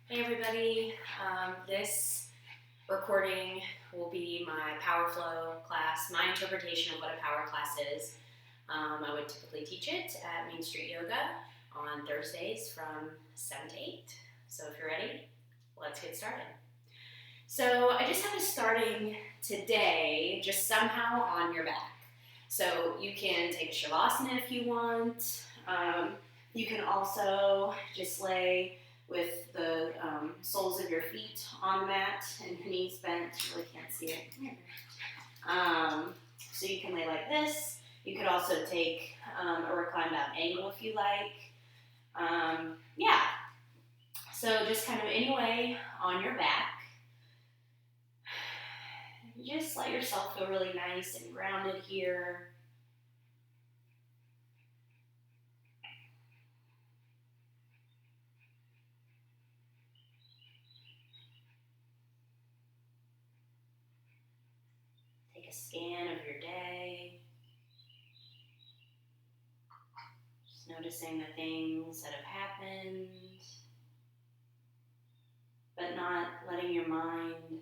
Hey everybody, this recording will be my Power Flow class, my interpretation of what a power class is. I would typically teach it at Main Street Yoga on Thursdays from 7 to 8. So if you're ready, let's get started. So I just have us starting today just somehow on your back. So you can take a Shavasana if you want. You can also just lay with the soles of your feet on the mat and your knees bent. You really can't see it. So you can lay like this. You could also take a reclined down angle if you like. So just kind of any way on your back. Just let yourself feel really nice and grounded here. Take a scan of your day. Just noticing the things that have happened, but not letting your mind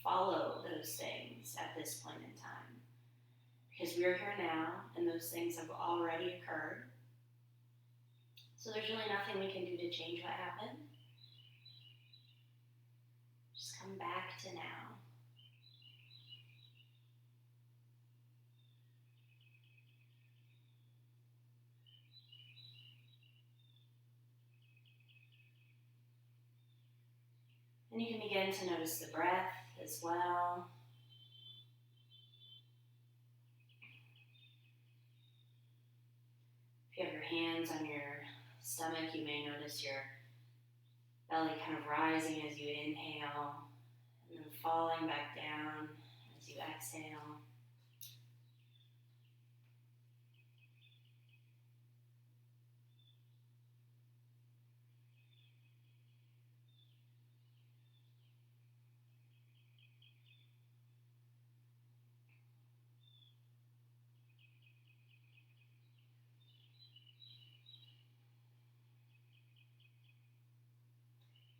follow those things at this point in time. Because we're here now, and those things have already occurred. So there's really nothing we can do to change what happened. Just come back to now. And you can begin to notice the breath as well. If you have your hands on your stomach, you may notice your belly kind of rising as you inhale and then falling back down as you exhale.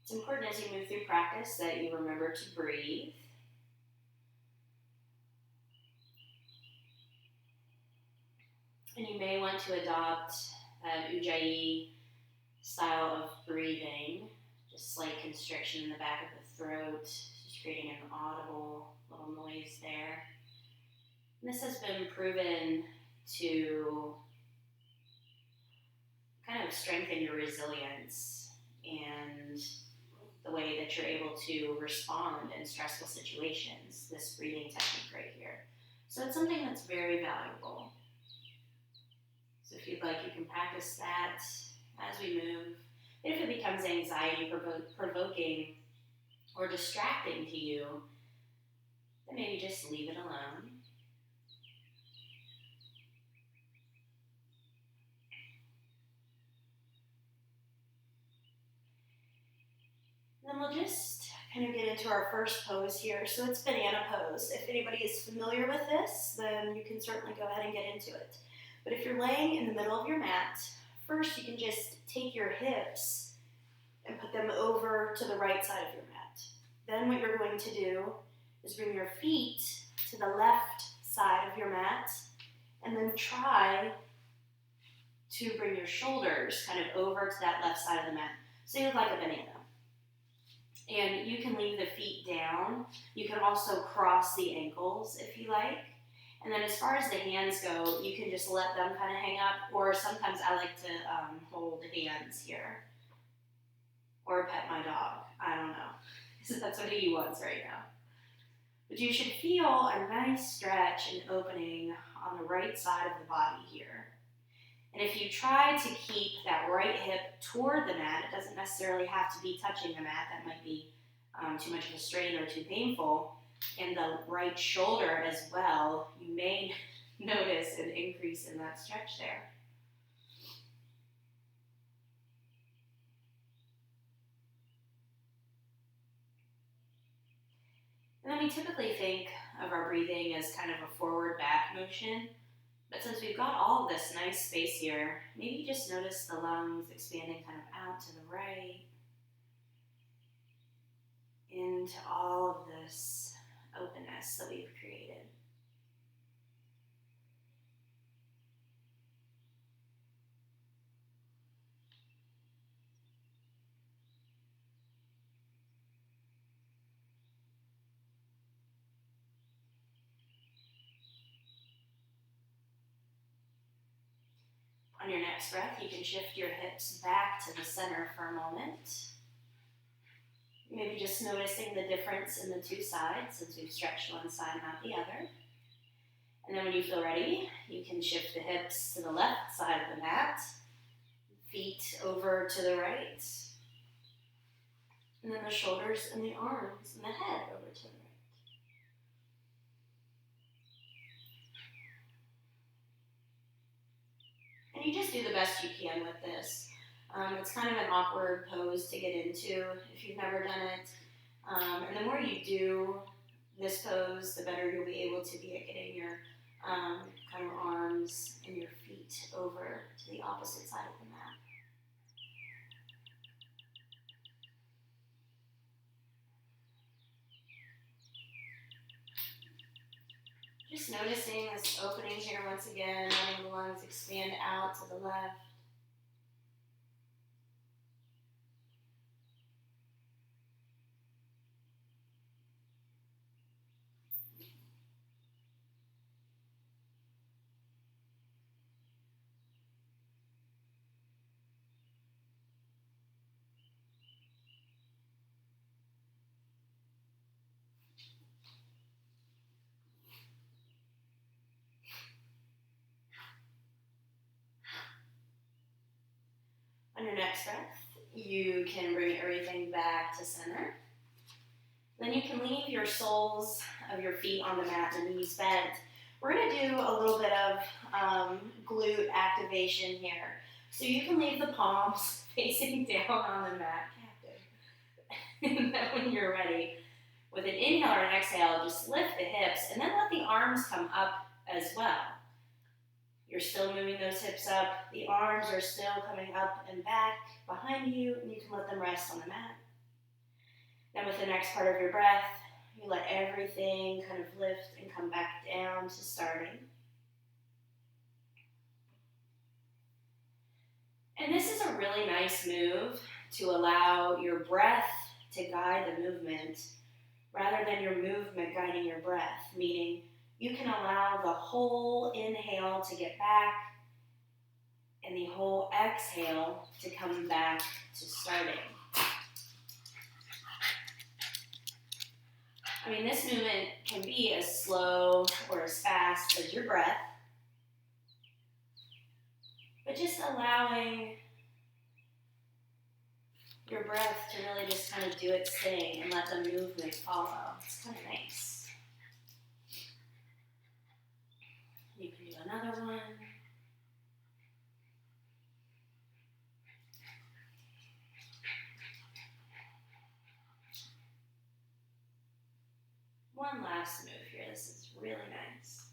It's important as you move through practice that you remember to breathe. And you may want to adopt an Ujjayi style of breathing, just slight constriction in the back of the throat, just creating an audible little noise there. And this has been proven to kind of strengthen your resilience and the way that you're able to respond in stressful situations, this breathing technique right here. So it's something that's very valuable. So if you'd like, you can practice that as we move. If it becomes anxiety provoking or distracting to you, then maybe just leave it alone. And then we'll just kind of get into our first pose here. So it's banana pose. If anybody is familiar with this, then you can certainly go ahead and get into it. But if you're laying in the middle of your mat, first you can just take your hips and put them over to the right side of your mat. Then what you're going to do is bring your feet to the left side of your mat and then try to bring your shoulders kind of over to that left side of the mat. So you look like a banana. And you can leave the feet down. You can also cross the ankles if you like. And then as far as the hands go, you can just let them kind of hang up, or sometimes I like to hold hands here. Or pet my dog. I don't know. So that's what he wants right now. But you should feel a nice stretch and opening on the right side of the body here. And if you try to keep that right hip toward the mat, it doesn't necessarily have to be touching the mat. That might be too much of a strain or too painful. And the right shoulder as well, you may notice an increase in that stretch there. And then we typically think of our breathing as kind of a forward back motion. But since we've got all of this nice space here, maybe just notice the lungs expanding kind of out to the right into all of this openness that we've created. On your next breath, you can shift your hips back to the center for a moment. Maybe just noticing the difference in the two sides since we've stretched one side, not the other. And then when you feel ready, you can shift the hips to the left side of the mat, feet over to the right, and then the shoulders and the arms and the head over to the right. And you just do the best you can with this. It's kind of an awkward pose to get into if you've never done it. And the more you do this pose, the better you'll be able to be at getting your kind of arms and your feet over to the opposite side of the mat. Just noticing this opening here once again, letting the lungs expand out to the left. On your next breath, you can bring everything back to center. Then you can leave your soles of your feet on the mat, the knees bent. We're going to do a little bit of glute activation here. So you can leave the palms facing down on the mat, and then when you're ready, with an inhale or an exhale, just lift the hips and then let the arms come up as well. You're still moving those hips up. The arms are still coming up and back behind you, and you can let them rest on the mat. Then with the next part of your breath, you let everything kind of lift and come back down to starting. And this is a really nice move to allow your breath to guide the movement rather than your movement guiding your breath, meaning you can allow the whole inhale to get back and the whole exhale to come back to starting. I mean, this movement can be as slow or as fast as your breath, but just allowing your breath to really just kind of do its thing and let the movement follow. It's kind of nice. You can do another one. One last move here. This is really nice.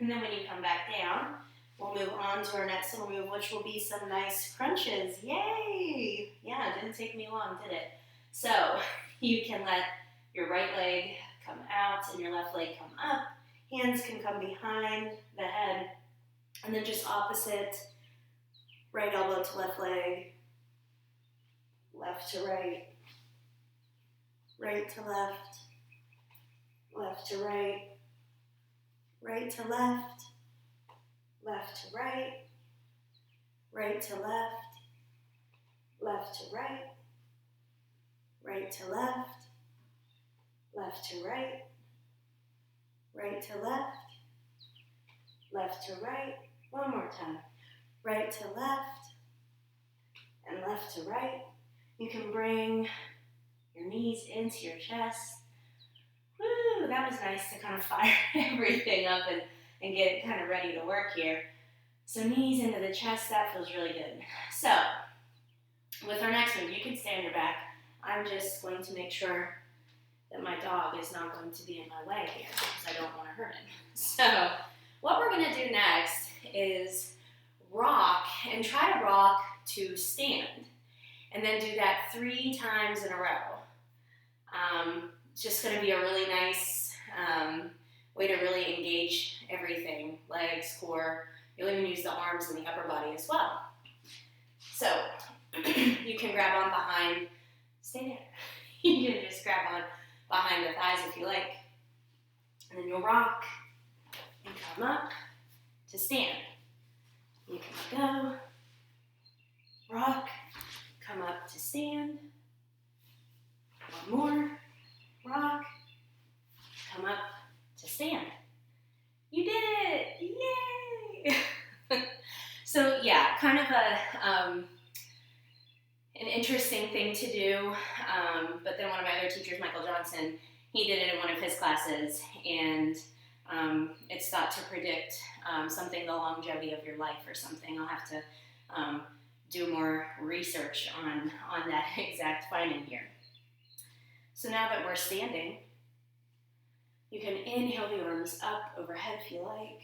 And then when you come back down, we'll move on to our next little move, which will be some nice crunches. Yay! Yeah, it didn't take me long, did it? So you can let your right leg come out and your left leg come up. Hands can come behind the head. And then just opposite, right elbow to left leg, left to right, right to left, left to right, right to left, left to right, right to left, left to right, right to left, left to right, right to left, left to right. One more time. Right to left and left to right. You can bring your knees into your chest. Woo, that was nice to kind of fire everything up and get it kind of ready to work here. So knees into the chest, that feels really good. So with our next move, you can stay on your back. I'm just going to make sure that my dog is not going to be in my way here because I don't want to hurt him. So what we're going to do next is rock, and try to rock to stand. And then do that 3 times in a row. It's just going to be a really nice way to really engage everything, legs, core. You'll even use the arms and the upper body as well. So you can grab on behind, stay there. You can just grab on behind the thighs if you like. And then you'll rock and come up to stand. You can go, rock, come up to stand. One more, rock, come up to stand. You did it! Yay! So yeah, kind of an interesting thing to do, but then one of my other teachers, Michael Johnson, he did it in one of his classes, and it's thought to predict something, the longevity of your life or something. I'll have to do more research on that exact finding here. So now that we're standing, you can inhale the arms up overhead if you like.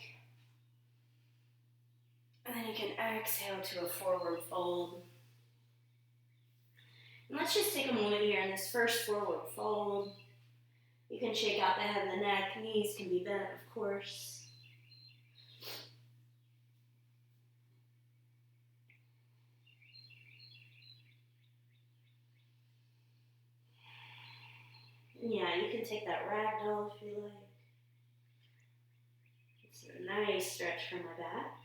And then you can exhale to a forward fold. And let's just take a moment here in this first forward fold. You can shake out the head and the neck. Knees can be bent, of course. Yeah, you can take that ragdoll if you like. It's a nice stretch for my back.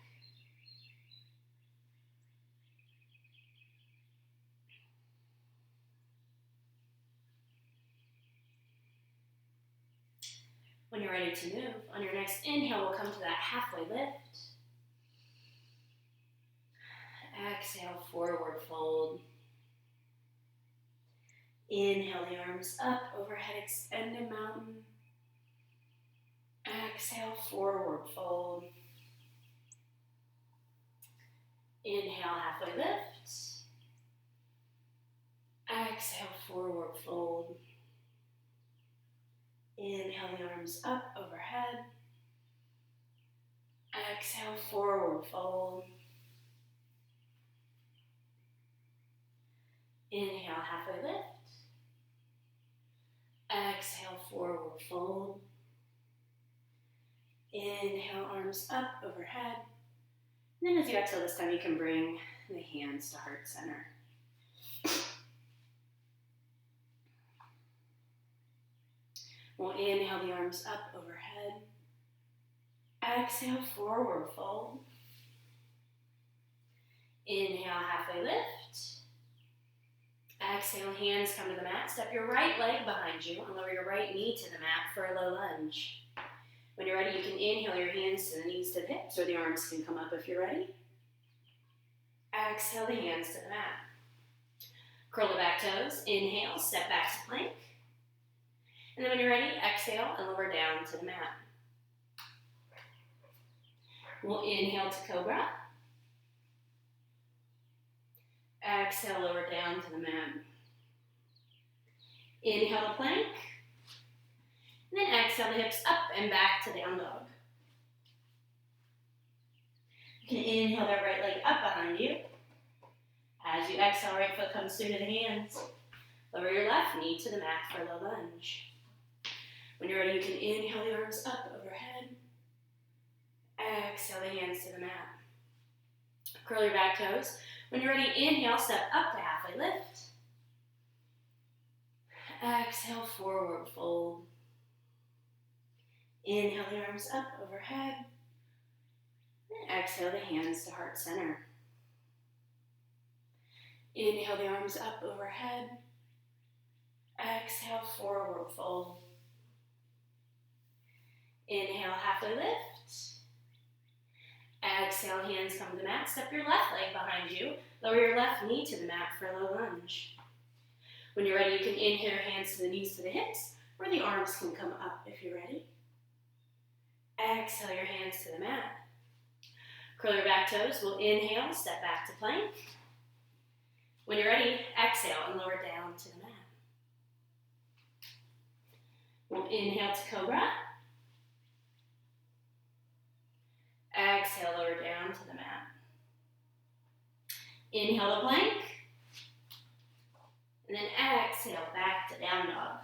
When you're ready to move, on your next inhale, we'll come to that halfway lift. Exhale, forward fold. Inhale the arms up, overhead, extended mountain. Exhale, forward fold. Inhale, halfway lift. Exhale, forward fold. Inhale the arms up, overhead. Exhale, forward fold. Inhale, halfway lift. Exhale, forward fold. Inhale, arms up, overhead. And then as you exhale this time, you can bring the hands to heart center. We'll inhale the arms up, overhead. Exhale, forward fold. Inhale, halfway lift. Exhale, hands come to the mat. Step your right leg behind you and lower your right knee to the mat for a low lunge. When you're ready, you can inhale your hands to the knees to the hips, or the arms can come up if you're ready. Exhale the hands to the mat. Curl the back toes. Inhale, step back to plank. And then when you're ready, exhale and lower down to the mat. We'll inhale to cobra. Exhale, lower down to the mat. Inhale to plank. And then exhale the hips up and back to down dog. You can inhale that right leg up behind you. As you exhale, right foot comes through to the hands. Lower your left knee to the mat for a low lunge. When you're ready, you can inhale the arms up overhead. Exhale the hands to the mat. Curl your back toes. When you're ready, inhale, step up to halfway lift. Exhale, forward fold. Inhale the arms up overhead. And exhale the hands to heart center. Inhale the arms up overhead. Exhale, forward fold. Inhale, halfway lift. Exhale, hands come to the mat. Step your left leg behind you. Lower your left knee to the mat for a low lunge. When you're ready, you can inhale your hands to the knees to the hips, or the arms can come up if you're ready. Exhale your hands to the mat. Curl your back toes. We'll inhale, step back to plank. When you're ready, exhale and lower down to the mat. We'll inhale to cobra. Inhale to plank. And then exhale back to down dog.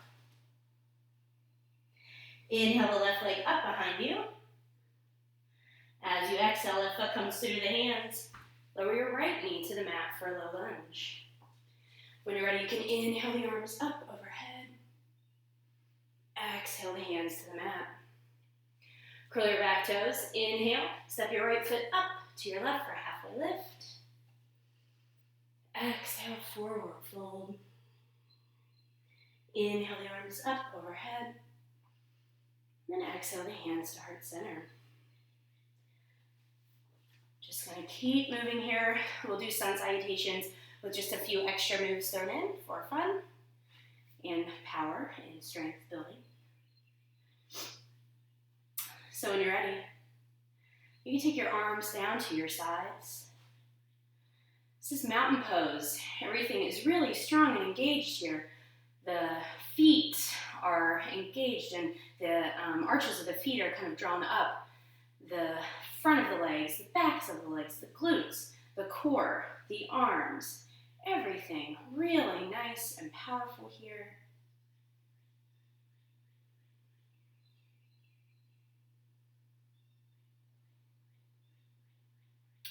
Inhale the left leg up behind you. As you exhale, left foot comes through the hands. Lower your right knee to the mat for a low lunge. When you're ready, you can inhale the arms up overhead. Exhale the hands to the mat. Curl your back toes. Inhale, step your right foot up to your left for a halfway lift. Exhale, forward fold. Inhale the arms up overhead. Then exhale the hands to heart center. Just gonna keep moving here. We'll do sun salutations with just a few extra moves thrown in for fun and power and strength building. So when you're ready, you can take your arms down to your sides. This is mountain pose. Everything is really strong and engaged here. The feet are engaged and the arches of the feet are kind of drawn up. The front of the legs, the backs of the legs, the glutes, the core, the arms, everything really nice and powerful here.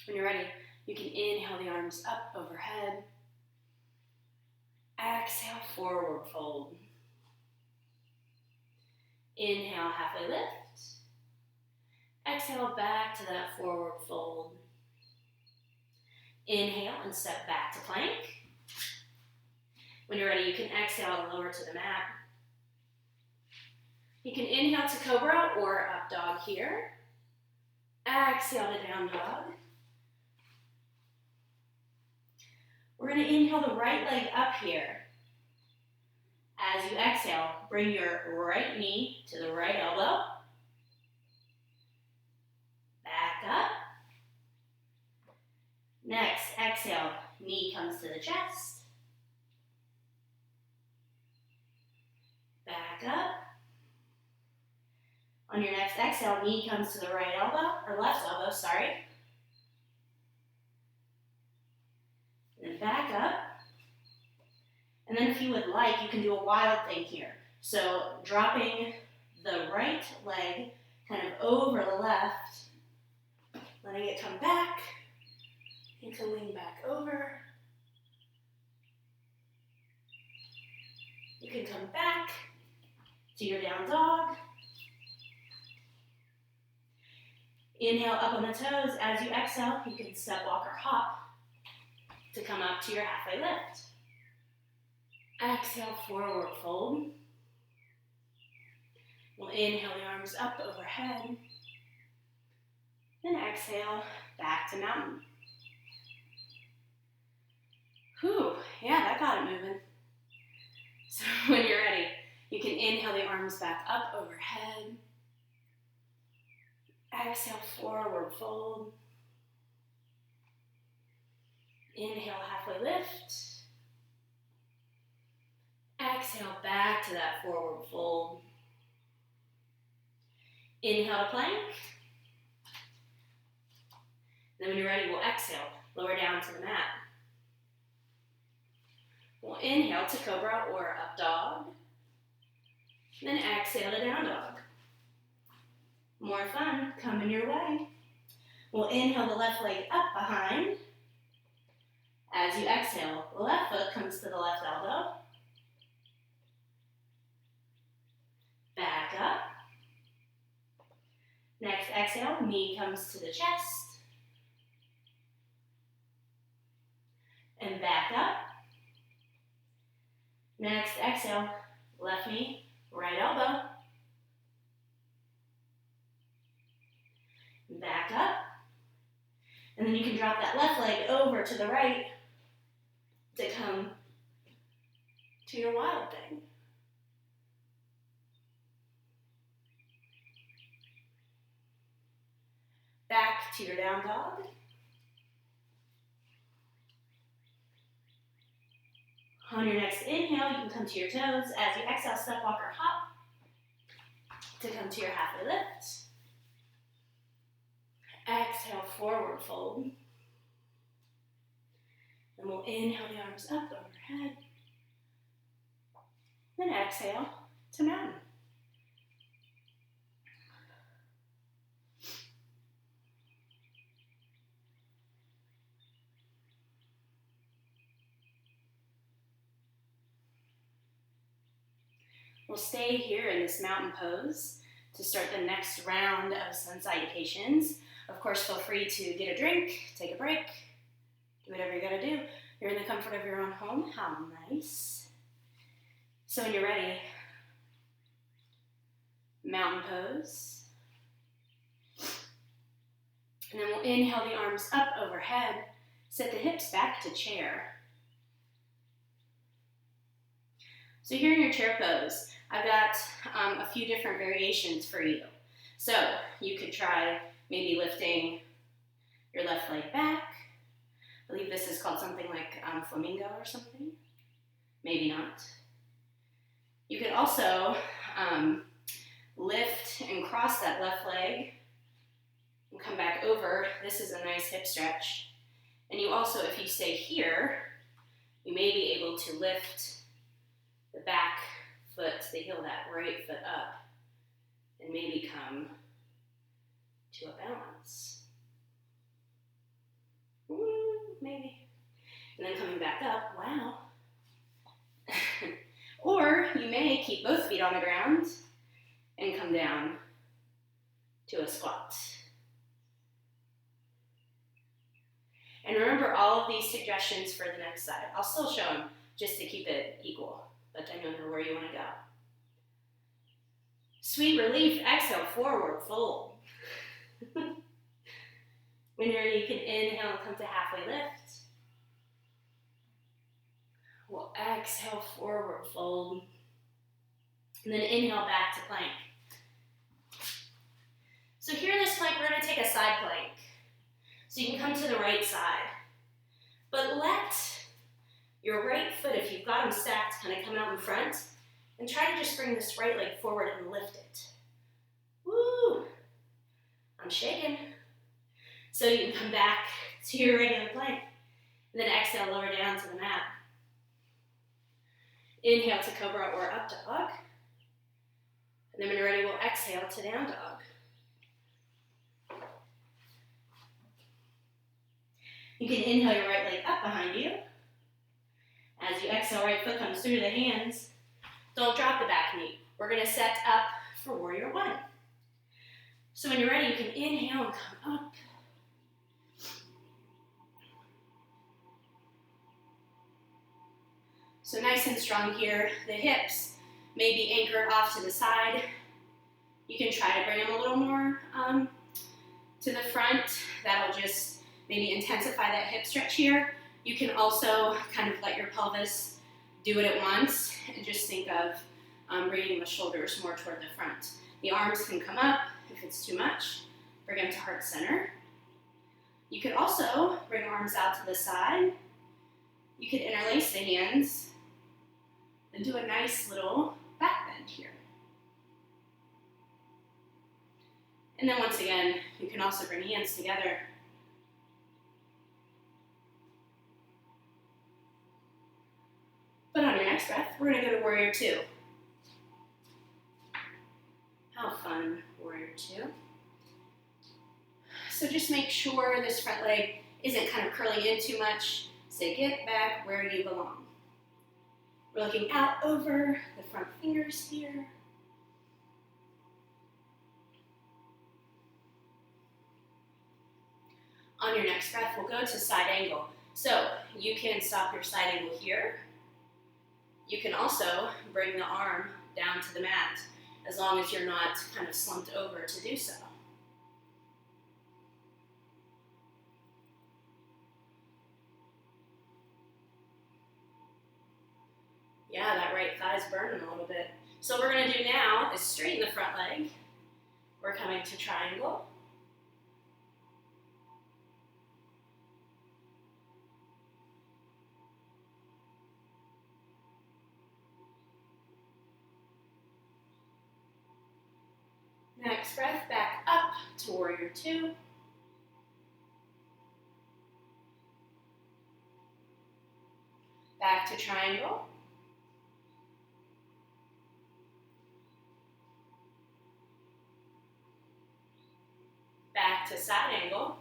When you're ready, you can inhale the arms up overhead. Exhale, forward fold. Inhale, halfway lift. Exhale, back to that forward fold. Inhale and step back to plank. When you're ready, you can exhale and lower to the mat. You can inhale to cobra or up dog here. Exhale to down dog. We're going to inhale the right leg up here. As you exhale, bring your right knee to the right elbow. Back up. Next, exhale, knee comes to the chest. Back up. On your next exhale, knee comes to the right elbow, or left elbow, sorry. And then back up. And then if you would like, you can do a wild thing here. So dropping the right leg kind of over the left, letting it come back. You can lean back over. You can come back to your down dog. Inhale up on the toes. As you exhale, you can step, walk, or hop to come up to your halfway lift. Exhale, forward fold. We'll inhale the arms up overhead. Then exhale, back to mountain. Whew, yeah, that got it moving. So when you're ready, you can inhale the arms back up overhead. Exhale, forward fold. Inhale, halfway lift. Exhale, back to that forward fold. Inhale to plank. Then when you're ready, we'll exhale, lower down to the mat. We'll inhale to cobra or up dog. Then exhale to down dog. More fun coming your way. We'll inhale the left leg up behind. As you exhale, the left foot comes to the left elbow. Back up. Next exhale, knee comes to the chest. And back up. Next exhale, left knee, right elbow. Back up. And then you can drop that left leg over to the right to come to your wild thing. Back to your down dog. On your next inhale, you can come to your toes. As you exhale, step, walk, or hop to come to your halfway lift. Exhale, forward fold. And we'll inhale the arms up overhead. Then exhale to mountain. We'll stay here in this mountain pose to start the next round of sun salutations. Of course, feel free to get a drink, take a break, do whatever you gotta do. You're in the comfort of your own home. How nice. So when you're ready, mountain pose. And then we'll inhale the arms up overhead, set the hips back to chair. So here in your chair pose, I've got a few different variations for you. So you could try maybe lifting your left leg back. I believe this is called something like flamingo or something. Maybe not. You could also lift and cross that left leg and come back over. This is a nice hip stretch. And you also, if you stay here, you may be able to lift the back foot, the heel of that right foot up, and maybe come to a balance. Maybe. And then coming back up, wow. Or you may keep both feet on the ground and come down to a squat. And remember all of these suggestions for the next side. I'll still show them just to keep it equal, but I know where you want to go. Sweet relief, exhale, forward fold. When you're ready, you can inhale and come to halfway lift. We'll exhale, forward fold. And then inhale back to plank. So here in this plank, we're going to take a side plank. So you can come to the right side. But let your right foot, if you've got them stacked, kind of come out in front. And try to just bring this right leg forward and lift it. Woo! I'm shaking. So you can come back to your regular plank. And then exhale, lower down to the mat. Inhale to cobra or up dog. And then when you're ready, we'll exhale to down dog. You can inhale your right leg up behind you. As you exhale, right foot comes through the hands. Don't drop the back knee. We're going to set up for warrior one. So when you're ready, you can inhale and come up. So nice and strong here. The hips may be anchored off to the side. You can try to bring them a little more to the front. That'll just maybe intensify that hip stretch here. You can also kind of let your pelvis do what it wants and just think of bringing the shoulders more toward the front. The arms can come up if it's too much. Bring them to heart center. You could also bring arms out to the side. You could interlace the hands and do a nice little back bend here. And then once again, you can also bring hands together. But on your next breath, we're going to go to warrior two. How fun, warrior two. So just make sure this front leg isn't kind of curling in too much. So get back where you belong. We're looking out over the front fingers here. On your next breath, we'll go to side angle. So you can stop your side angle here. You can also bring the arm down to the mat as long as you're not kind of slumped over to do so. Yeah, that right thigh's burning a little bit. So what we're going to do now is straighten the front leg. We're coming to triangle. Next breath, back up to warrior two. triangle. Back to side angle.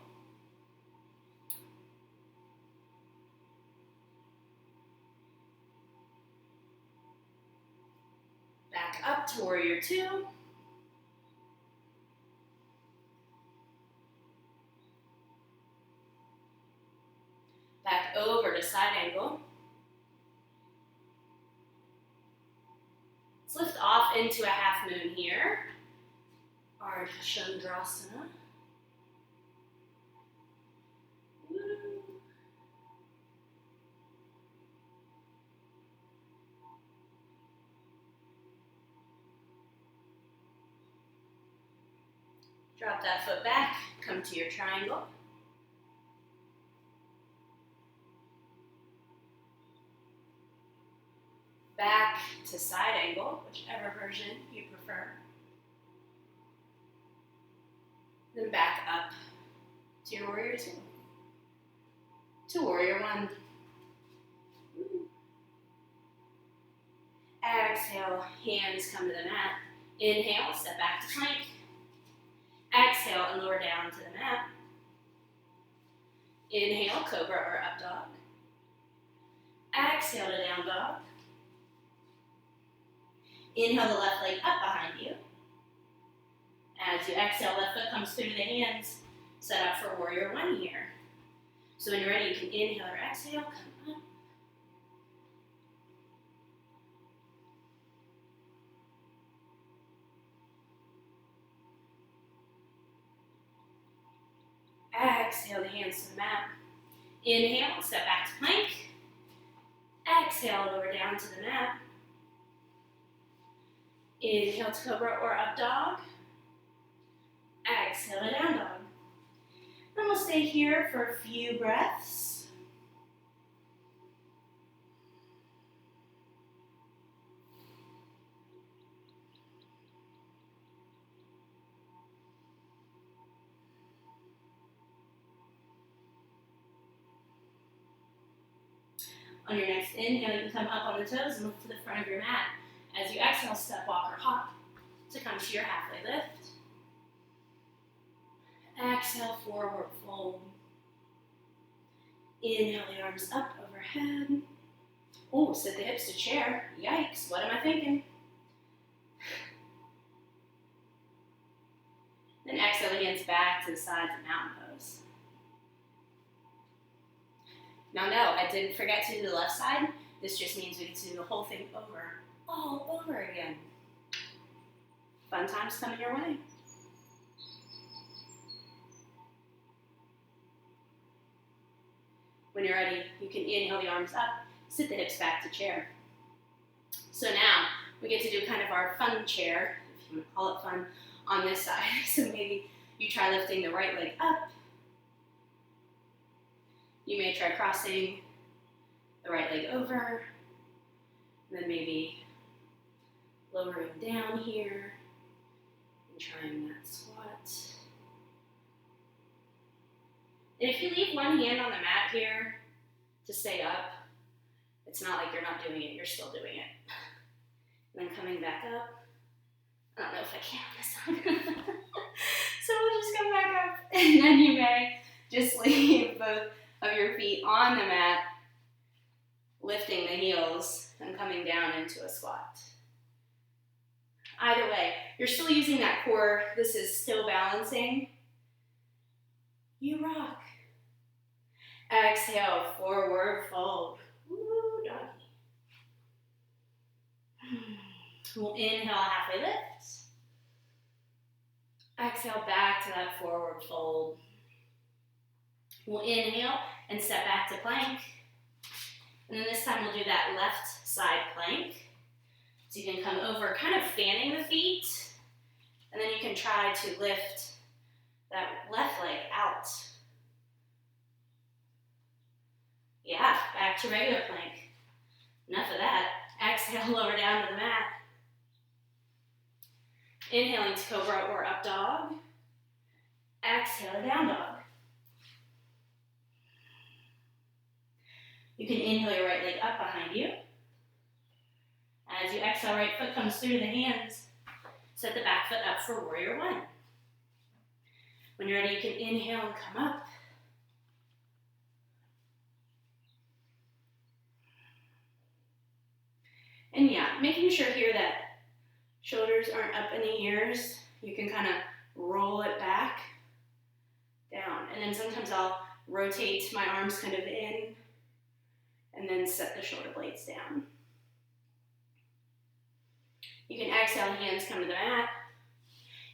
Back up to warrior two. Back over to side angle. Let's lift off into a half moon here. Ardha Chandrasana. Drop that foot back, come to your triangle. Back to side angle, whichever version you prefer. Then back up to your warrior two. To warrior one. Exhale, hands come to the mat. Inhale, step back to plank. Exhale and lower down to the mat. Inhale, cobra or up dog. Exhale to down dog. Inhale the left leg up behind you. As you exhale, left foot comes through the hands. Set up for warrior one here. So when you're ready, you can inhale or exhale, come up. Exhale the hands to the mat. Inhale, step back to plank. Exhale, lower down to the mat. Inhale to cobra or up dog. Exhale to down dog. And we'll stay here for a few breaths. On your next inhale, you can come up on the toes and look to the front of your mat. As you exhale, step, walk, or hop to come to your halfway lift. Exhale, forward fold. Inhale the arms up overhead. Oh, sit the hips to chair. Yikes, what am I thinking? Then exhale the hands back to the sides of mountain pose. Now no, I didn't forget to do the left side. This just means we get to do the whole thing over, all over again. Fun times coming your way. When you're ready, you can inhale the arms up, sit the hips back to chair. So now, we get to do kind of our fun chair, if you want to call it fun, on this side. So maybe you try lifting the right leg up. You may try crossing the right leg over, and then maybe lowering down here and trying that squat. And if you leave one hand on the mat here to stay up, it's not like you're not doing it, you're still doing it. And then coming back up. I don't know if I can on this side. So we'll just come back up, and then you may just leave both of your feet on the mat, lifting the heels and coming down into a squat. Either way, you're still using that core. This is still balancing. You rock. Exhale, forward fold. Woo, doggy. We'll inhale, halfway lift. Exhale, back to that forward fold. We'll inhale and step back to plank. And then this time we'll do that left side plank. So you can come over, kind of fanning the feet. And then you can try to lift that left leg out. Yeah, back to regular plank. Enough of that. Exhale, lower down to the mat. Inhaling to cobra or up dog. Exhale to down dog. You can inhale your right leg up behind you. As you exhale, right foot comes through the hands. Set the back foot up for warrior one. When you're ready, you can inhale and come up. And yeah, making sure here that shoulders aren't up in the ears. You can kind of roll it back, down. And then sometimes I'll rotate my arms kind of in and then set the shoulder blades down. You can exhale, hands come to the mat.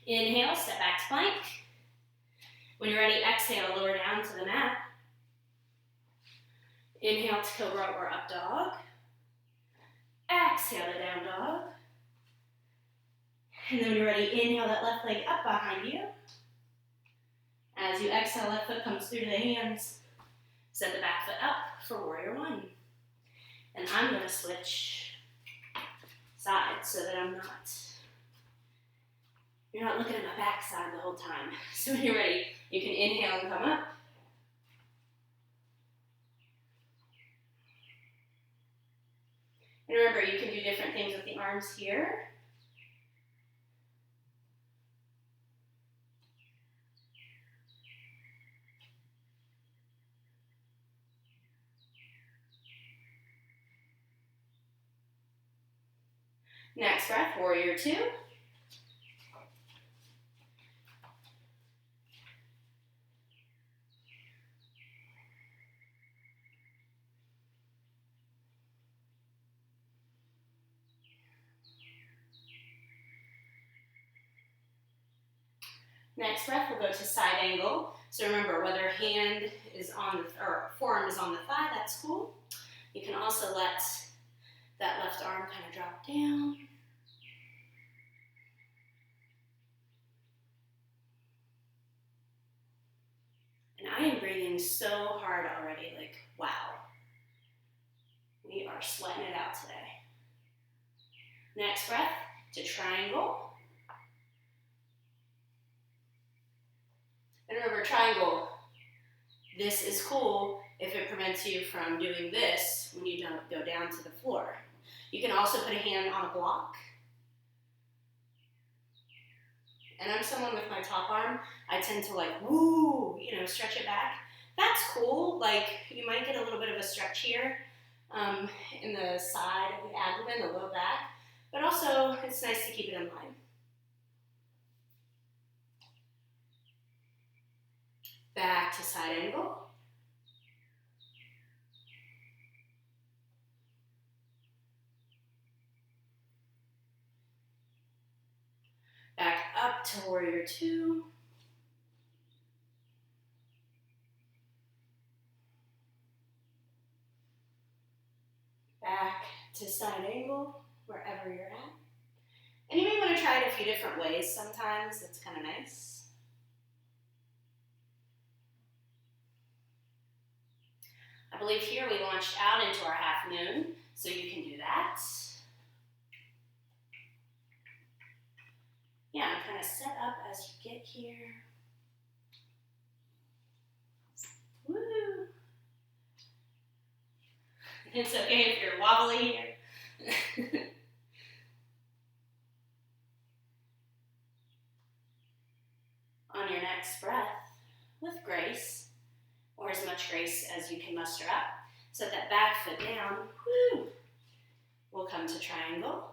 Inhale, step back to plank. When you're ready, exhale, lower down to the mat. Inhale to cobra or up dog. Exhale to down dog. And then when you're ready, inhale that left leg up behind you. As you exhale, left foot comes through to the hands. Set the back foot up for warrior one. And I'm going to switch sides so that you're not looking at my backside the whole time. So when you're ready, you can inhale and come up. And remember, you can do different things with the arms here. Next breath, warrior two. Next breath, we'll go to side angle. So remember, whether hand is on or forearm is on the thigh, that's cool. You can also let that left arm kind of drop down. And I am breathing so hard already, like, wow. We are sweating it out today. Next breath to triangle. And remember, triangle, this is cool if it prevents you from doing this when you don't go down to the floor. You can also put a hand on a block. And I'm someone with my top arm, I tend to like, woo, stretch it back. That's cool. Like, you might get a little bit of a stretch here in the side of the abdomen, the low back. But also, it's nice to keep it in line. Back to side angle. Back up to warrior two. Back to side angle, wherever you're at. And you may want to try it a few different ways sometimes. That's kind of nice. I believe here we launched out into our half moon, so you can do that. Yeah, and kind of set up as you get here. Woo! It's okay if you're wobbly here. On your next breath, with grace, or as much grace as you can muster up, set that back foot down. Woo! We'll come to triangle.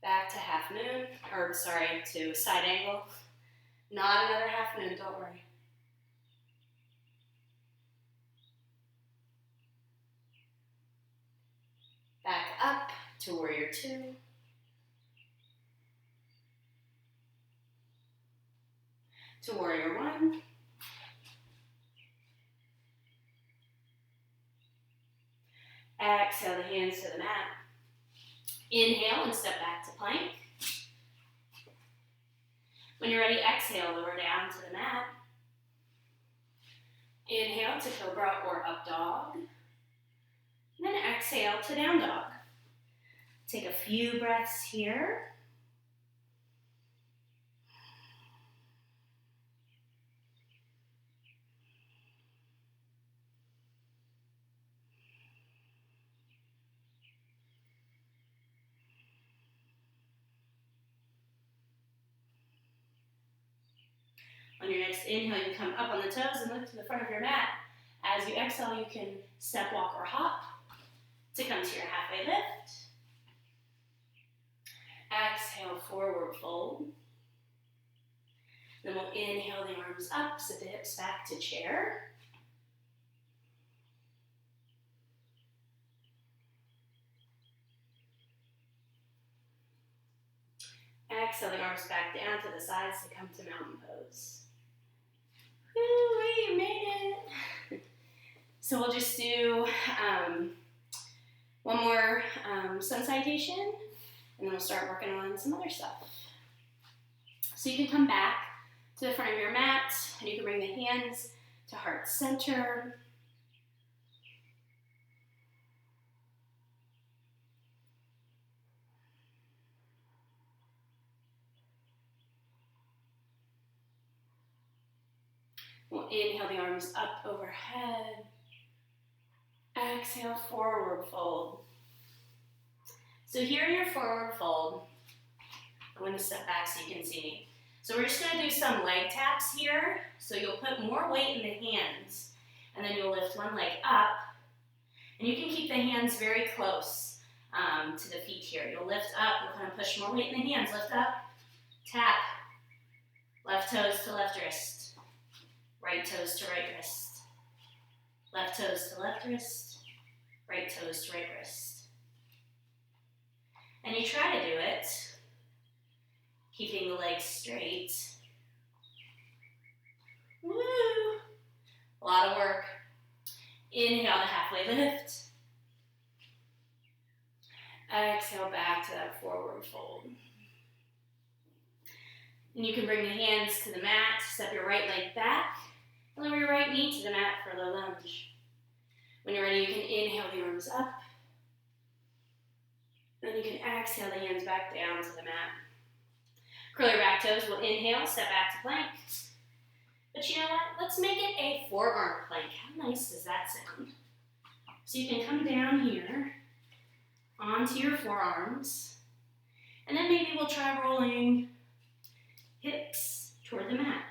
Back to half moon, to side angle. Not another half moon, don't worry. Back up to warrior two. To warrior one. Exhale the hands to the mat. Inhale and step back to plank. When you're ready, exhale, lower down to the mat. Inhale to cobra or up dog. And then exhale to down dog. Take a few breaths here. On your next inhale, you come up on the toes and lift to the front of your mat. As you exhale, you can step, walk, or hop to come to your halfway lift. Exhale, forward fold. Then we'll inhale the arms up, sit the hips back to chair. Exhale the arms back down to the sides to come to mountain pose. Woo, you made it. So we'll just do one more sun salutation, and then we'll start working on some other stuff. So you can come back to the front of your mat, and you can bring the hands to heart center. We'll inhale the arms up overhead. Exhale, forward fold. So here in your forward fold, I'm going to step back so you can see me. So we're just going to do some leg taps here. So you'll put more weight in the hands, and then you'll lift one leg up. And you can keep the hands very close to the feet here. You'll lift up, you'll kind of push more weight in the hands. Lift up, tap, left toes to left wrist, right toes to right wrist, left toes to left wrist, right toes to right wrist. And you try to do it keeping the legs straight. Woo! A lot of work. Inhale to halfway lift. Exhale back to that forward fold. And you can bring the hands to the mat, step your right leg back, and lower your right knee to the mat for a low lunge. When you're ready, you can inhale the arms up. Then you can exhale the hands back down to the mat. Curl your back toes. We'll inhale, step back to plank. But you know what? Let's make it a forearm plank. How nice does that sound? So you can come down here onto your forearms. And then maybe we'll try rolling hips toward the mat.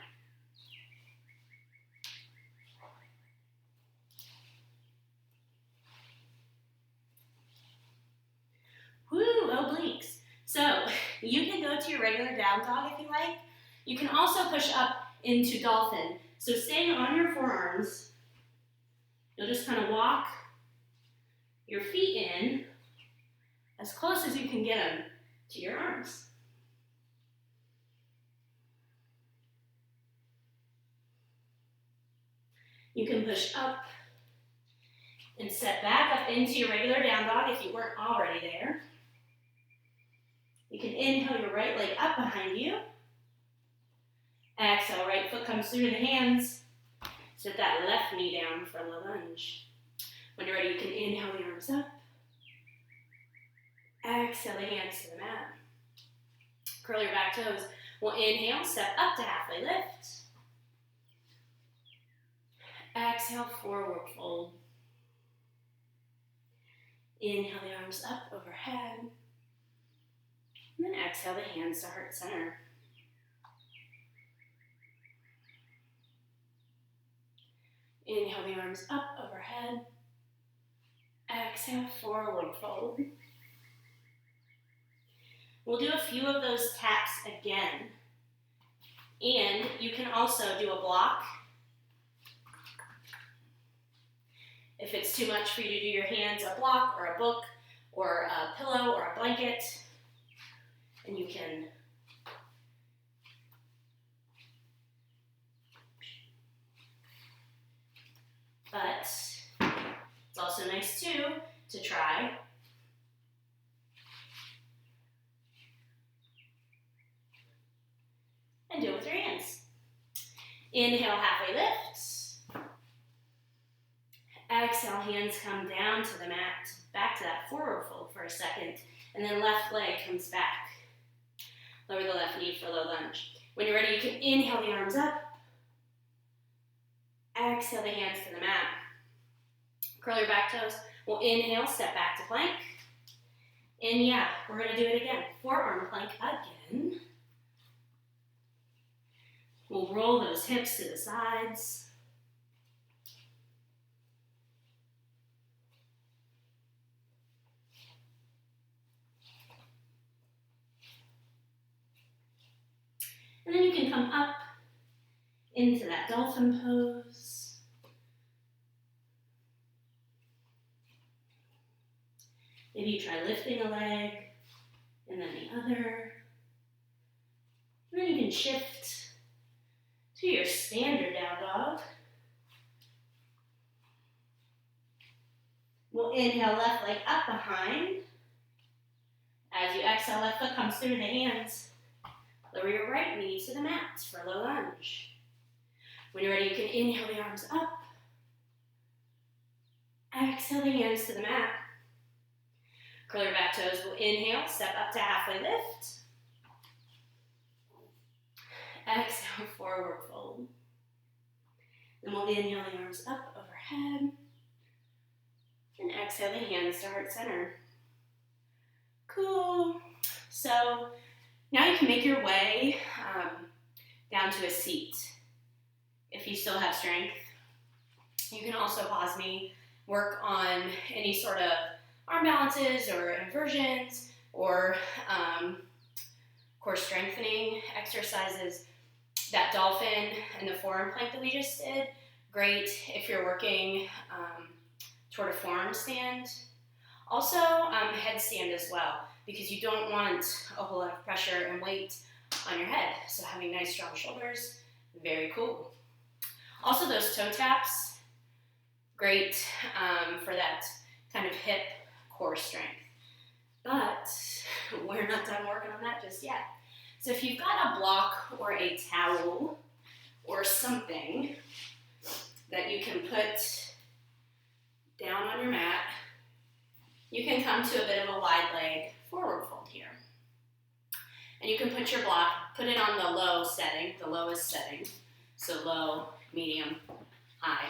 Woo, obliques. So you can go to your regular down dog if you like. You can also push up into dolphin. So staying on your forearms, you'll just kind of walk your feet in as close as you can get them to your arms. You can push up and step back up into your regular down dog if you weren't already there. You can inhale your right leg up behind you. Exhale, right foot comes through the hands. Set that left knee down for a low lunge. When you're ready, you can inhale the arms up. Exhale the hands to the mat. Curl your back toes. We'll inhale, step up to halfway lift. Exhale, forward fold. Inhale the arms up overhead. And then exhale the hands to heart center. Inhale the arms up overhead. Exhale, forward fold. We'll do a few of those taps again. And you can also do a block. If it's too much for you to do your hands, a block or a book or a pillow or a blanket. And you can but it's also nice too to try and do it with your hands. Inhale, halfway lift. Exhale, hands come down to the mat, back to that forward fold for a second. And then left leg comes back. Lower the left knee for a low lunge. When you're ready, you can inhale the arms up. Exhale the hands to the mat. Curl your back toes. We'll inhale, step back to plank. And yeah, we're going to do it again. Forearm plank again. We'll roll those hips to the sides. And then you can come up into that dolphin pose. Maybe you try lifting a leg and then the other. And then you can shift to your standard down dog. We'll inhale left leg up behind. As you exhale, left foot comes through the hands. Lower your right knee to the mat for a low lunge. When you're ready, you can inhale the arms up. Exhale the hands to the mat. Curl your back toes. We'll inhale, step up to halfway lift. Exhale, forward fold. Then we'll inhale the arms up overhead. And exhale the hands to heart center. Cool. So now you can make your way down to a seat. If you still have strength, you can also pause me, work on any sort of arm balances or inversions or core strengthening exercises. That dolphin and the forearm plank that we just did, great if you're working toward a forearm stand. Also headstand as well, because you don't want a whole lot of pressure and weight on your head. So having nice strong shoulders, very cool. Also those toe taps, great for that kind of hip core strength. But we're not done working on that just yet. So if you've got a block or a towel or something that you can put down on your mat, you can come to a bit of a wide leg forward fold here. And you can put your block, put it on the low setting, the lowest setting. So low, medium, high.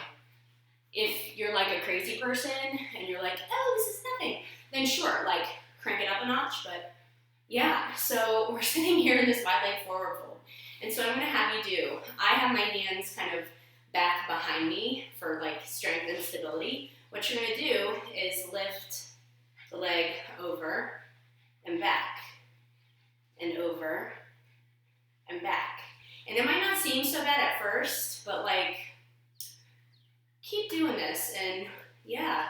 If you're like a crazy person and you're like, oh, this is nothing, then sure, like crank it up a notch. But yeah, so we're sitting here in this wide leg forward fold. And so I'm gonna have you do, I have my hands kind of back behind me for like strength and stability. What you're gonna do is lift the leg over and back and over and back. And it might not seem so bad at first, but like, keep doing this. And yeah,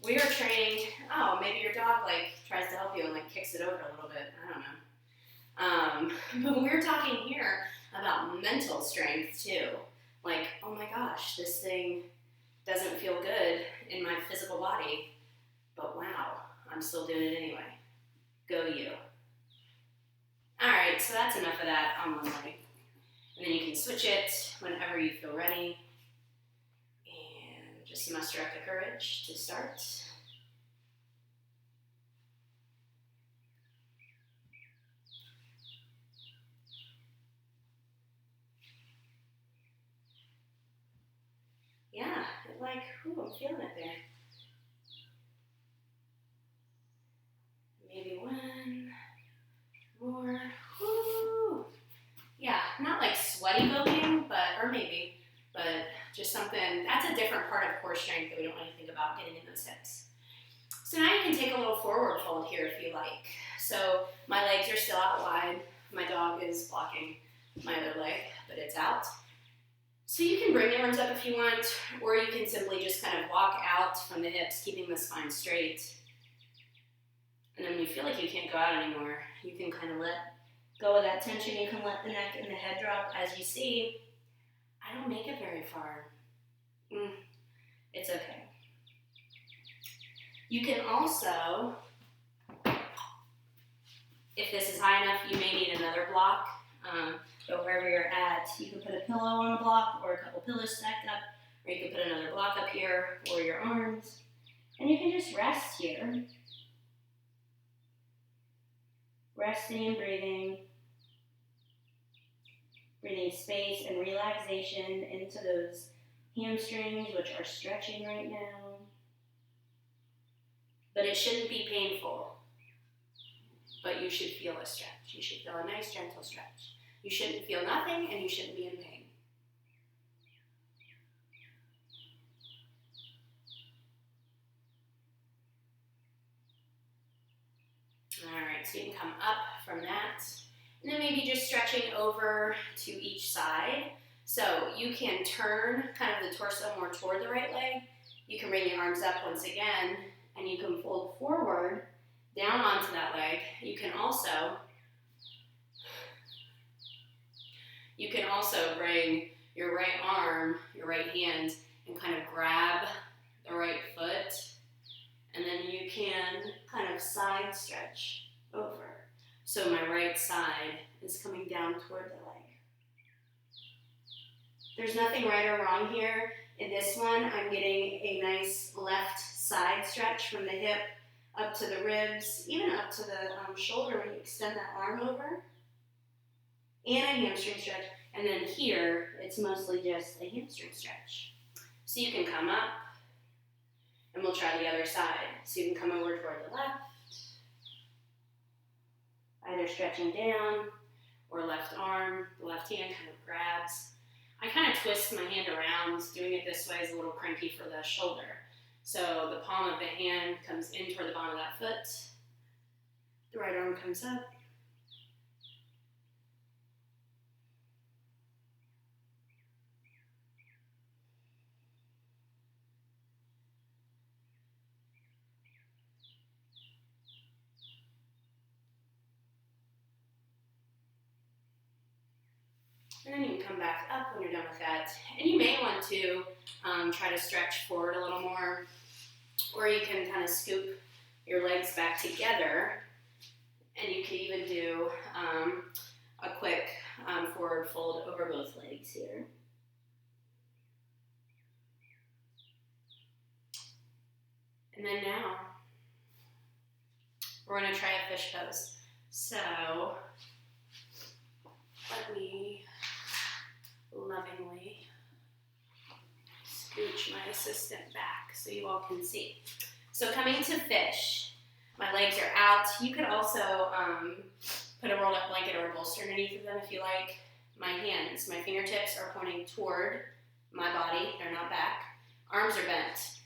we are training, oh, maybe your dog like tries to help you and like kicks it over a little bit, I don't know. But we're talking here about mental strength too. Like, oh my gosh, this thing doesn't feel good in my physical body, but wow, I'm still doing it anyway. Go you. All right, so that's enough of that on one leg. And then you can switch it whenever you feel ready. And just muster up the courage to start. Yeah, like, ooh, I'm feeling it there. Maybe one more. Woo! Yeah, not like sweaty voguing, but just something, that's a different part of core strength that we don't really think about getting in those hips. So now you can take a little forward fold here if you like. So my legs are still out wide. My dog is blocking my other leg, but it's out. So you can bring the arms up if you want, or you can simply just kind of walk out from the hips, keeping the spine straight. And then when you feel like you can't go out anymore, you can kind of let go of that tension. You can let the neck and the head drop. As you see, I don't make it very far. It's okay. You can also, if this is high enough, you may need another block. But wherever you're at, you can put a pillow on a block or a couple pillows stacked up, or you can put another block up here or your arms. And you can just rest here. Resting and breathing. Breathing space and relaxation into those hamstrings, which are stretching right now. But it shouldn't be painful. But you should feel a stretch. You should feel a nice, gentle stretch. You shouldn't feel nothing, and you shouldn't be in pain. All right, so you can come up from that. And then maybe just stretching over to each side. So you can turn kind of the torso more toward the right leg. You can bring the arms up once again, and you can fold forward down onto that leg. You can also bring your right arm, your right hand, and kind of grab the right foot. And then you can kind of side stretch over. So my right side is coming down toward the leg. There's nothing right or wrong here. In this one, I'm getting a nice left side stretch from the hip up to the ribs, even up to the shoulder when you extend that arm over. And a hamstring stretch. And then here, it's mostly just a hamstring stretch. So you can come up, and we'll try the other side. So you can come over toward the left, either stretching down or left arm, the left hand kind of grabs. I kind of twist my hand around. Doing it this way is a little cranky for the shoulder. So the palm of the hand comes in toward the bottom of that foot. The right arm comes up. And then you can come back up when you're done with that. And you may want to try to stretch forward a little more, or you can kind of scoop your legs back together, and you can even do a quick forward fold over both legs here. And then now, we're going to try a fish pose. So, let me lovingly scooch my assistant back so you all can see. So coming to fish, my legs are out. You could also put a rolled up blanket or a bolster underneath of them if you like. My hands, my fingertips are pointing toward my body. They're not back. Arms are bent.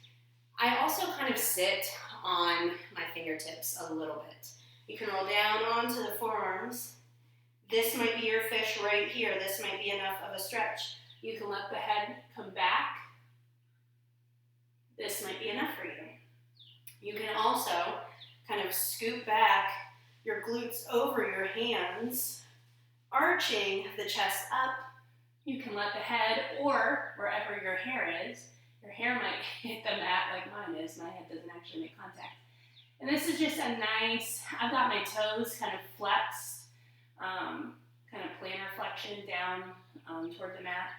I also kind of sit on my fingertips a little bit. You can roll down onto the forearms. This might be your fish right here. This might be enough of a stretch. You can let the head come back. This might be enough for you. You can also kind of scoop back your glutes over your hands, arching the chest up. You can let the head, or wherever your hair is, your hair might hit the mat like mine is. My head doesn't actually make contact. And this is just a nice, I've got my toes kind of flexed, kind of plantar flexion down toward the mat.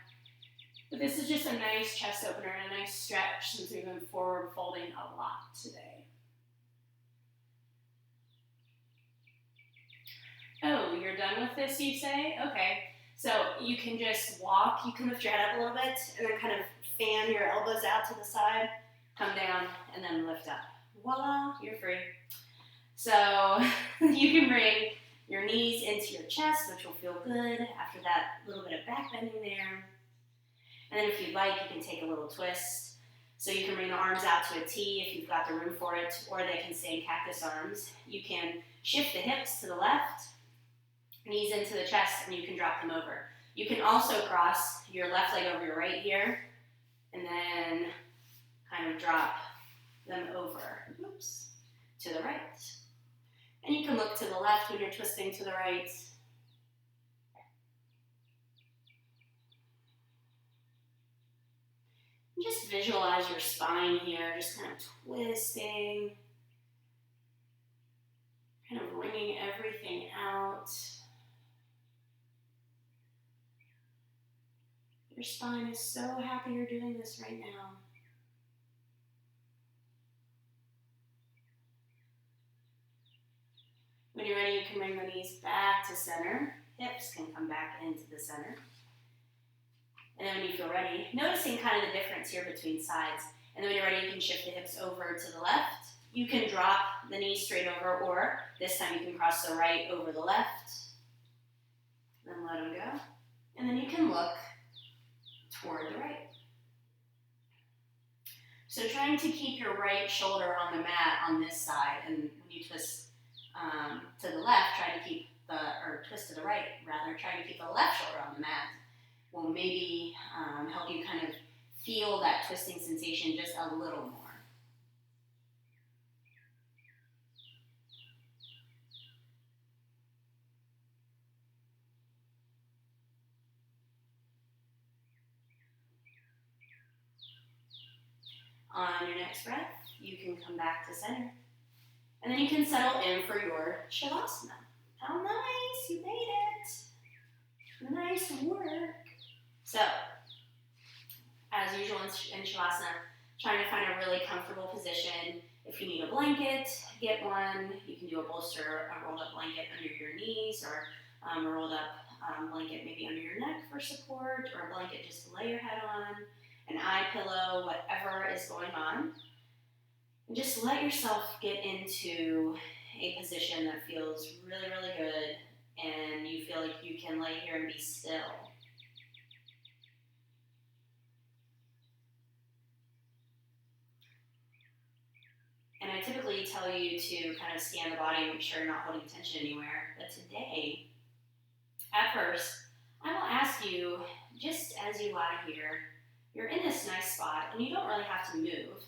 But this is just a nice chest opener and a nice stretch since we've been forward folding a lot today. Oh, you're done with this, you say? Okay. So you can just walk, you can lift your head up a little bit, and then kind of fan your elbows out to the side, come down, and then lift up. Voila, you're free. So you can bring your knees into your chest, which will feel good after that little bit of back bending there. And then if you'd like, you can take a little twist. So you can bring the arms out to a T if you've got the room for it, or they can stay in cactus arms. You can shift the hips to the left, knees into the chest, and you can drop them over. You can also cross your left leg over your right here, and then kind of drop them over, oops, to the right. And you can look to the left when you're twisting to the right. And just visualize your spine here, just kind of twisting, kind of wringing everything out. Your spine is so happy you're doing this right now. When you're ready, you can bring the knees back to center. Hips can come back into the center. And then when you feel ready, noticing kind of the difference here between sides. And then when you're ready, you can shift the hips over to the left. You can drop the knees straight over, or this time you can cross the right over the left. Then let them go. And then you can look toward the right. So trying to keep your right shoulder on the mat on this side, and when you twist to the left, twist to the right, rather, trying to keep the left shoulder on the mat will maybe help you kind of feel that twisting sensation just a little more. On your next breath, you can come back to center. And then you can settle in for your Shavasana. How nice, you made it. Nice work. So, as usual in Shavasana, trying to find a really comfortable position. If you need a blanket, get one. You can do a bolster, a rolled up blanket under your knees, or a rolled up blanket maybe under your neck for support, or a blanket just to lay your head on, an eye pillow, whatever is going on. And just let yourself get into a position that feels really, really good, and you feel like you can lay here and be still. And I typically tell you to kind of scan the body and make sure you're not holding tension anywhere. But today, at first, I will ask you, just as you lie here, you're in this nice spot, and you don't really have to move,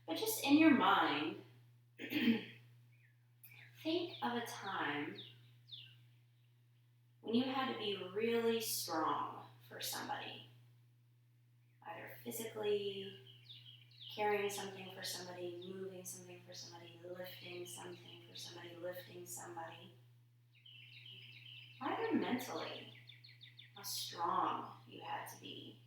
but just in your mind, think of a time when you had to be really strong for somebody, either physically, carrying something for somebody, moving something for somebody, lifting something for somebody, lifting somebody. Either mentally, how strong you had to be.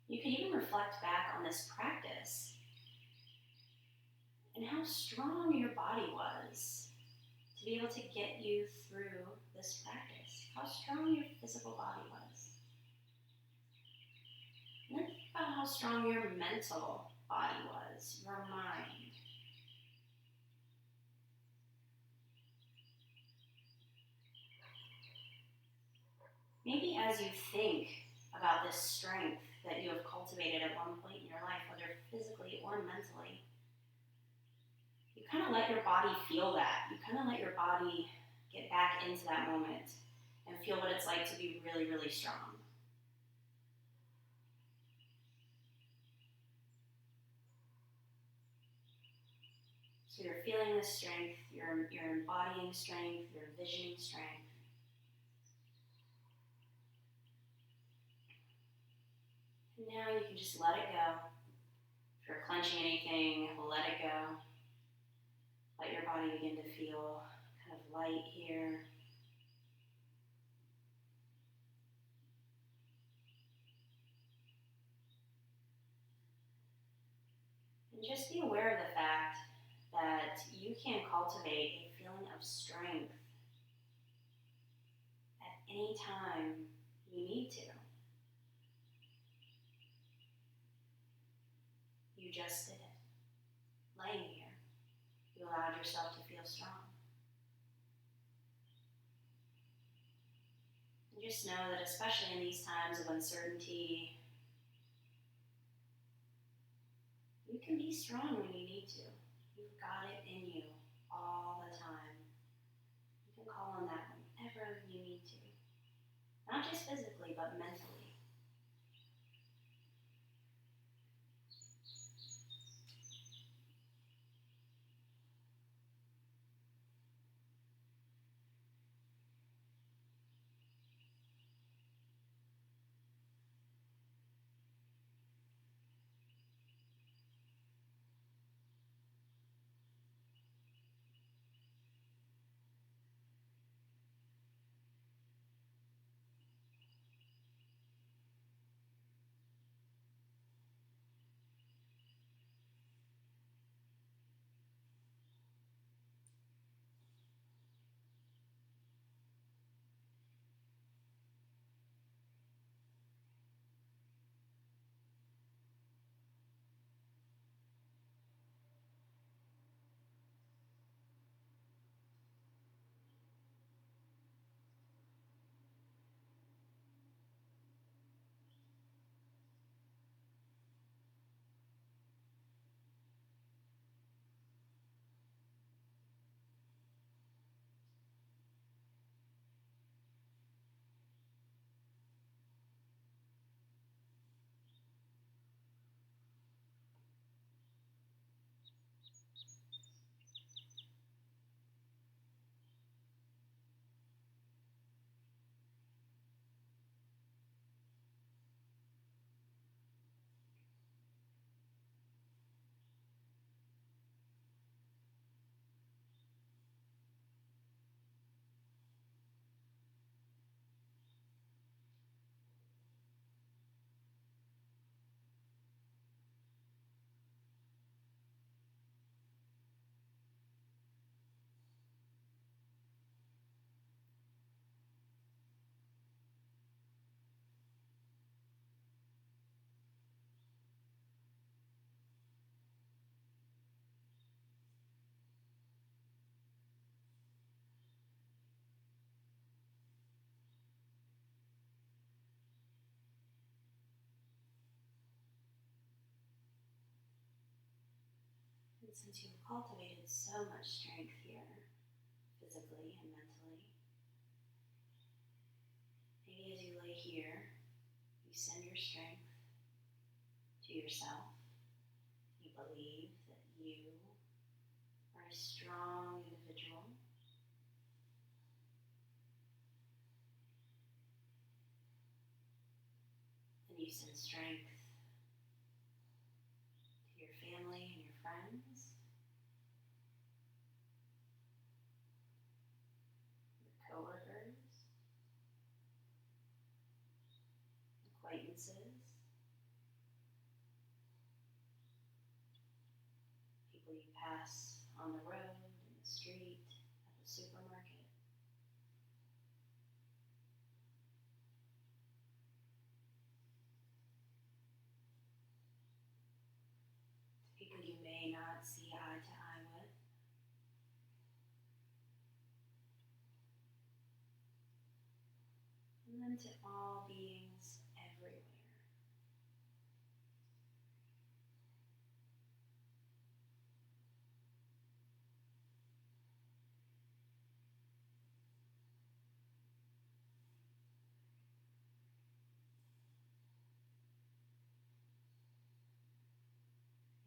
You can even reflect back on this practice and how strong your body was to be able to get you through this practice. How strong your physical body was. And then think about how strong your mental body was, your mind. Maybe as you think about this strength that you have cultivated at one point in your life, whether physically or mentally, you kind of let your body feel that. You kind of let your body get back into that moment and feel what it's like to be really, really strong. So you're feeling this strength, you're embodying strength, you're envisioning strength. And now you can just let it go. If you're clenching anything, let it go. Let your body begin to feel kind of light here. And just be aware of the fact that you can cultivate a feeling of strength at any time you need to. You just did it. Laying here, you allowed yourself to feel strong. And just know that especially in these times of uncertainty, you can be strong when you need to. You've got it in you all the time. You can call on that whenever you need to. Not just physically, but mentally. And since you've cultivated so much strength here, physically and mentally, maybe as you lay here, you send your strength to yourself. You believe that you are a strong individual. And you send strength to your family and your friends, your coworkers, acquaintances, people you pass on the road, in the street, at the supermarket. People you may not see eye to eye with. And then to all beings everywhere.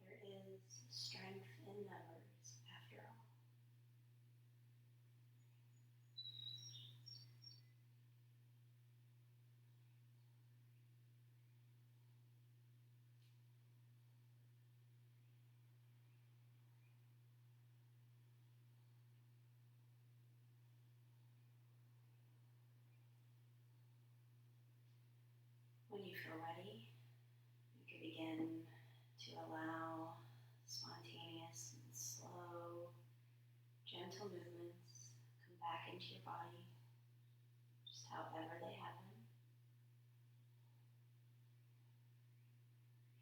There is strength in numbers, after all. When you feel ready, you can begin to allow spontaneous and slow, gentle movements come back into your body, just however they happen.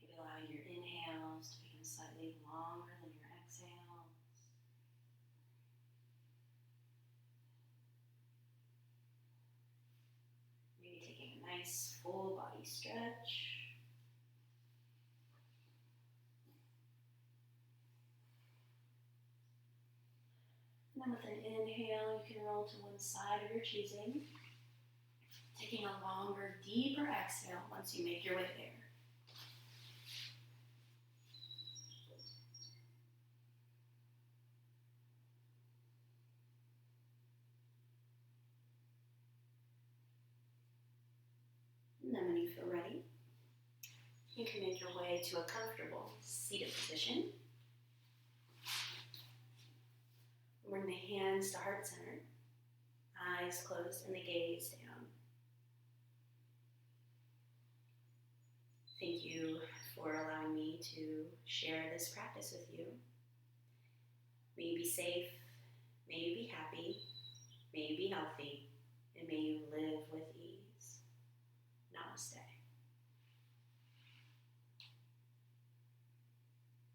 Maybe allowing your inhales to become slightly longer than your exhales. Maybe taking a nice full body stretch. And then with an inhale, you can roll to one side of your choosing, taking a longer, deeper exhale once you make your way there. And then when you feel ready, you can make your way to a comfortable seated position. Bring the hands to heart center, eyes closed and the gaze down. Thank you for allowing me to share this practice with you. May you be safe, may you be happy, may you be healthy, and may you live with ease.